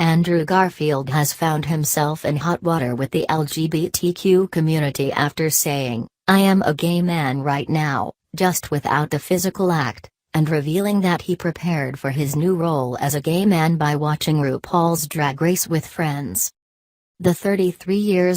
Andrew Garfield has found himself in hot water with the LGBTQ community after saying, "I am a gay man right now, just without the physical act," and revealing that he prepared for his new role as a gay man by watching RuPaul's Drag Race with friends. The 33-year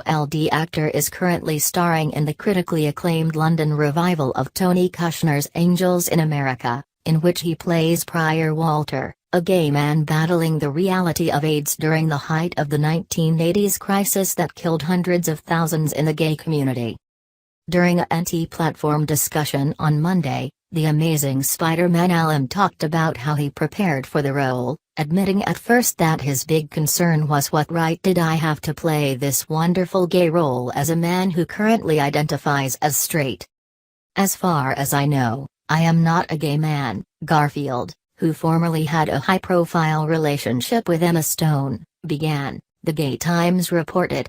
LD actor is currently starring in the critically acclaimed London revival of Tony Kushner's Angels in America, in which he plays Prior Walter, a gay man battling the reality of AIDS during the height of the 1980s crisis that killed hundreds of thousands in the gay community. During a NT-platform discussion on Monday, the Amazing Spider-Man alum talked about how he prepared for the role, admitting at first that his big concern was what right did I have to play this wonderful gay role as a man who currently identifies as straight. "As far as I know, I am not a gay man," Garfield, who formerly had a high-profile relationship with Emma Stone, began, the Gay Times reported.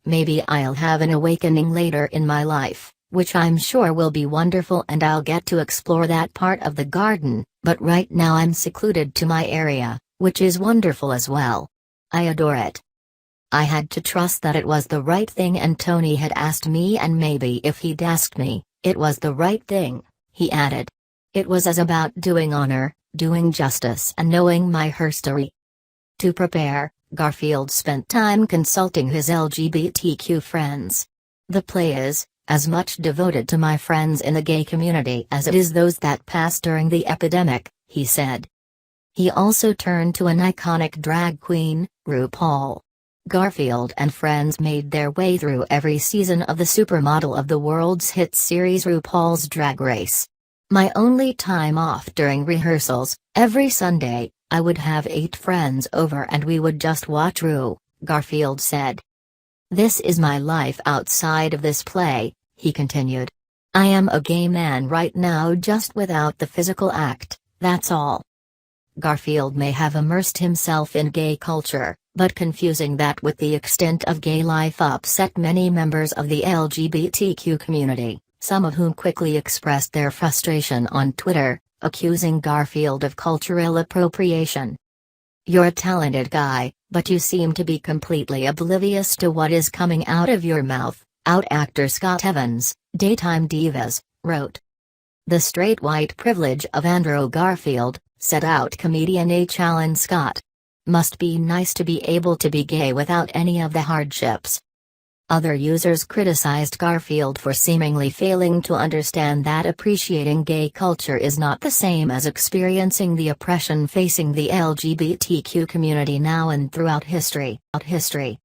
"Maybe I'll have an awakening later in my life, which I'm sure will be wonderful, and I'll get to explore that part of the garden, but right now I'm secluded to my area, which is wonderful as well. I adore it. I had to trust that it was the right thing, and Tony had asked me, and maybe if he'd asked me, it was the right thing," he added. "It was as about doing honor, doing justice, and knowing my history." To prepare, Garfield spent time consulting his LGBTQ friends. "The play is as much devoted to my friends in the gay community as it is those that passed during the epidemic," he said. He also turned to an iconic drag queen, RuPaul. Garfield and friends made their way through every season of the supermodel of the world's hit series RuPaul's Drag Race. "My only time off during rehearsals, every Sunday, I would have 8 friends over and we would just watch Ru," Garfield said. "This is my life outside of this play," he continued. "I am a gay man right now, just without the physical act, that's all." Garfield may have immersed himself in gay culture, but confusing that with the extent of gay life upset many members of the LGBTQ community, some of whom quickly expressed their frustration on Twitter, accusing Garfield of cultural appropriation. "You're a talented guy, but you seem to be completely oblivious to what is coming out of your mouth," out actor Scott Evans, Daytime Divas, wrote. "The straight white privilege of Andrew Garfield," said out comedian H. Alan Scott. "Must be nice to be able to be gay without any of the hardships." Other users criticized Garfield for seemingly failing to understand that appreciating gay culture is not the same as experiencing the oppression facing the LGBTQ community now and throughout history.